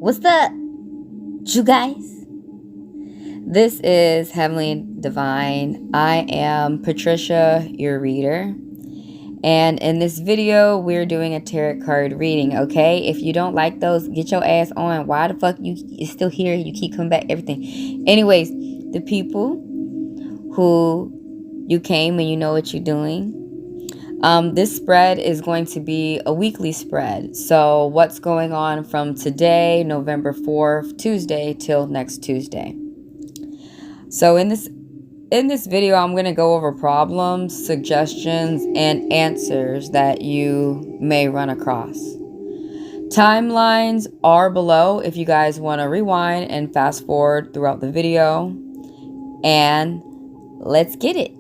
What's up, you guys? This is Heavenly Divine. I am Patricia, your reader. And in this video, we're doing a tarot card reading, okay? If you don't like those, get your ass on. Why the fuck you still here? You keep coming back, everything. Anyways, the people who you came and you know what you're doing. This spread is going to be a weekly spread. So what's going on from today, November 4th, Tuesday, till next Tuesday. So in this video, I'm going to go over problems, suggestions, and answers that you may run across. Timelines are below if you guys want to rewind and fast forward throughout the video. And let's get it.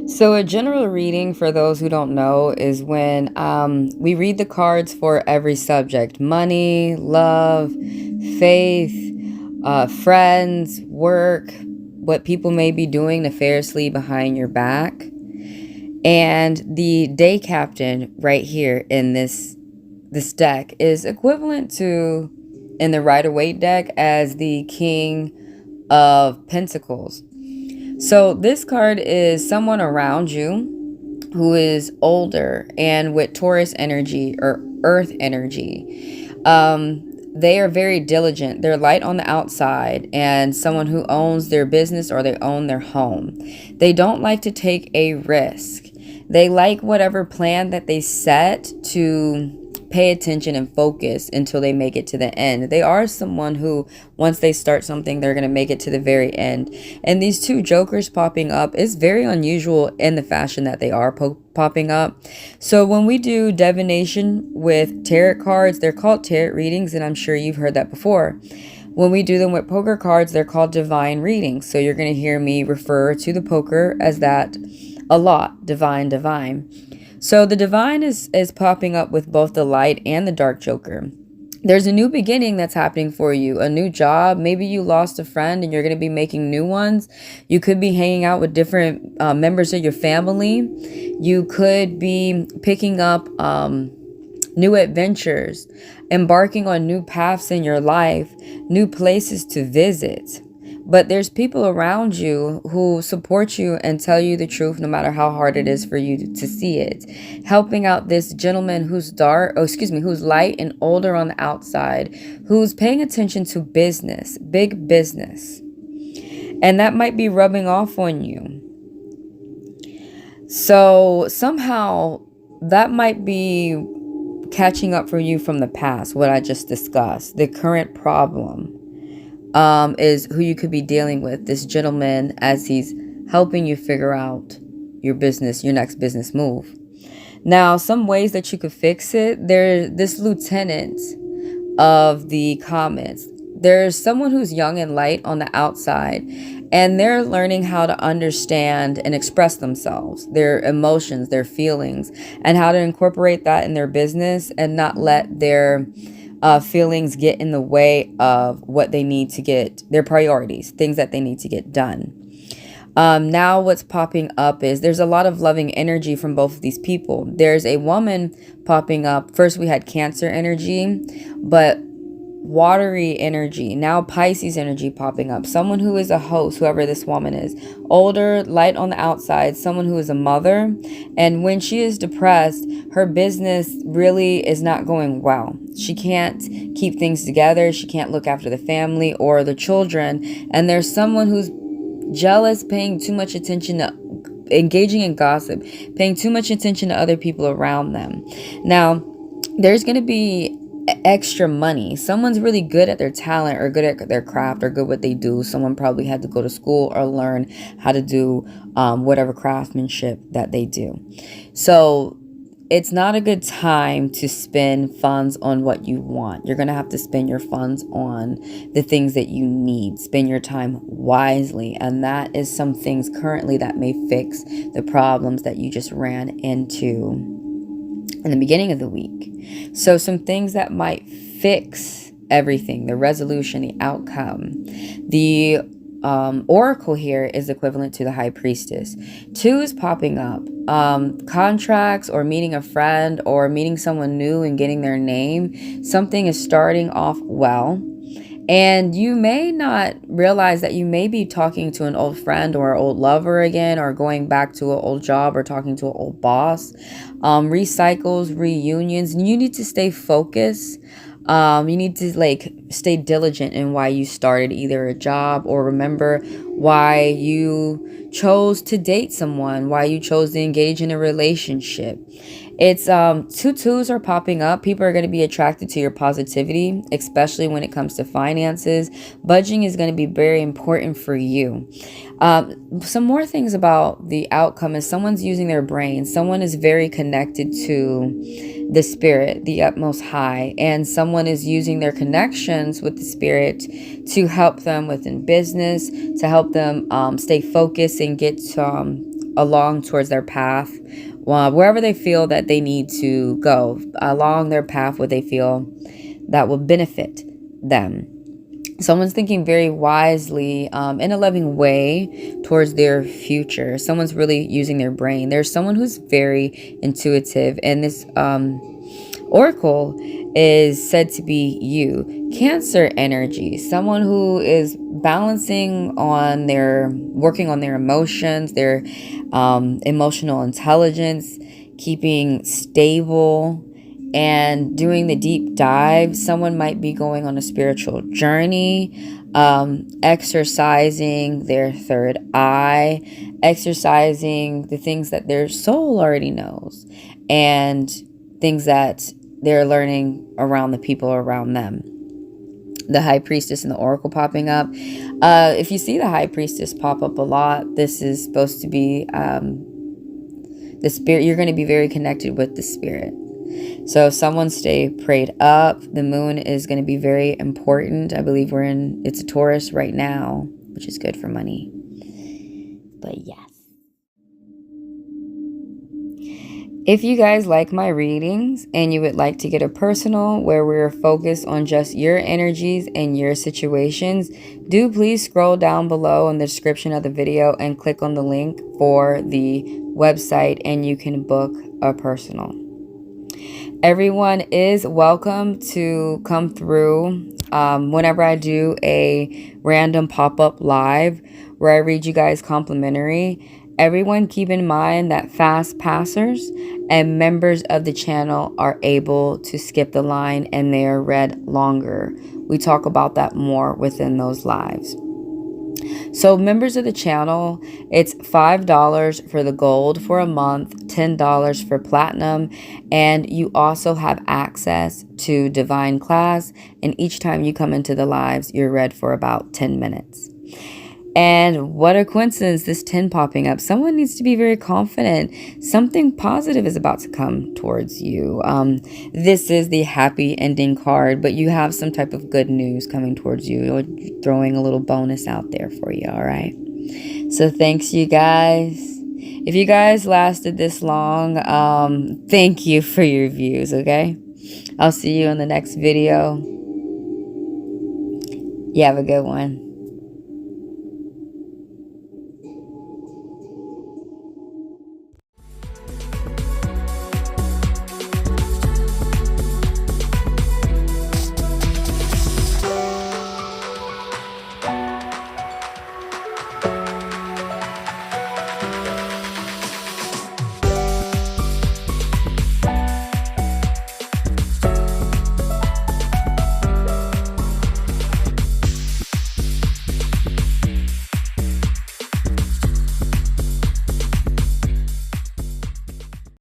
So a general reading, for those who don't know, is when we read the cards for every subject: money, love, faith, friends, work, what people may be doing nefariously behind your back. And the day captain right here in this deck is equivalent to, in the Rider-Waite deck, as the King of Pentacles. So this card is someone around you who is older and with Taurus energy or earth energy. They are very diligent. They're light on the outside, and someone who owns their business or they own their home. They don't like to take a risk. They like whatever plan that they set to pay attention and focus until they make it to the end. They are someone who, once they start something, they're going to make it to the very end. And these two jokers popping up is very unusual in the fashion that they are popping up. So when we do divination with tarot cards, they're called tarot readings, and I'm sure you've heard that before. When we do them with poker cards, they're called divine readings. So you're going to hear me refer to the poker as that a lot. Divine. So the divine is popping up with both the light and the dark joker. There's a new beginning that's happening for you, a new job. Maybe you lost a friend and you're going to be making new ones. You could be hanging out with different members of your family. You could be picking up new adventures, embarking on new paths in your life, new places to visit. But there's people around you who support you and tell you the truth no matter how hard it is for you to see it. Helping out this gentleman who's who's light and older on the outside, who's paying attention to business, big business. And that might be rubbing off on you. So somehow that might be catching up for you from the past, what I just discussed. The current problem is who you could be dealing with, this gentleman, as he's helping you figure out your business, your next business move. Now, some ways that you could fix it. There's this lieutenant of the comments. There's someone who's young and light on the outside, and they're learning how to understand and express themselves, their emotions, their feelings, and how to incorporate that in their business and not let their feelings get in the way of what they need to get, their priorities, things that they need to get done. Now what's popping up is there's a lot of loving energy from both of these people. There's a woman popping up. First we had Cancer energy, but watery energy. Now Pisces energy popping up. Someone who is a host, whoever this woman is. Older, light on the outside, someone who is a mother. And when she is depressed, her business really is not going well. She can't keep things together. She can't look after the family or the children. And there's someone who's jealous, paying too much attention to, engaging in gossip, paying too much attention to other people around them. Now, there's going to be extra money. Someone's really good at their talent or good at their craft or good what they do. Someone probably had to go to school or learn how to do whatever craftsmanship that they do. So it's not a good time to spend funds on what you want. You're going to have to spend your funds on the things that you need. Spend your time wisely. And that is some things currently that may fix the problems that you just ran into in the beginning of the week. So some things that might fix everything, the resolution, the outcome. The oracle here is equivalent to the high priestess. 2 is popping up. Contracts or meeting a friend or meeting someone new and getting their name. Something is starting off well. And you may not realize that you may be talking to an old friend or old lover again, or going back to an old job or talking to an old boss. Recycles, reunions. You need to stay focused. You need to stay diligent in why you started either a job, or remember why you chose to date someone, why you chose to engage in a relationship. It's 2 twos are popping up. People are going to be attracted to your positivity, especially when it comes to finances. Budgeting is going to be very important for you. Some more things about the outcome is someone's using their brain. Someone is very connected to the spirit, the utmost high, and someone is using their connections with the spirit to help them within business, to help them stay focused and get along towards their path, wherever they feel that they need to go along their path, where they feel that will benefit them. Someone's thinking very wisely in a loving way towards their future. Someone's really using their brain. There's someone who's very intuitive, and this oracle is said to be you. Cancer energy. Someone who is working on their emotions, their emotional intelligence, keeping stable, and doing the deep dive. Someone might be going on a spiritual journey, exercising their third eye, exercising the things that their soul already knows, and things that they're learning around the people around them. The high priestess and the oracle popping up. If you see the high priestess pop up a lot, this is supposed to be the spirit. You're going to be very connected with the spirit. So someone stay prayed up. The moon is going to be very important. I believe it's a Taurus right now, which is good for money. But yes. If you guys like my readings and you would like to get a personal where we're focused on just your energies and your situations, do please scroll down below in the description of the video and click on the link for the website, and you can book a personal. Everyone is welcome to come through whenever I do a random pop-up live where I read you guys complimentary. Everyone keep in mind that fast passers and members of the channel are able to skip the line and they are read longer. We talk about that more within those lives. So members of the channel, it's $5 for the gold for a month, $10 for platinum, and you also have access to divine class, and each time you come into the lives, you're read for about 10 minutes. And what a coincidence, this 10 popping up. Someone needs to be very confident. Something positive is about to come towards you. This is the happy ending card, but you have some type of good news coming towards you. Or throwing a little bonus out there for you, all right? So thanks, you guys. If you guys lasted this long, thank you for your views, okay? I'll see you in the next video. You have a good one.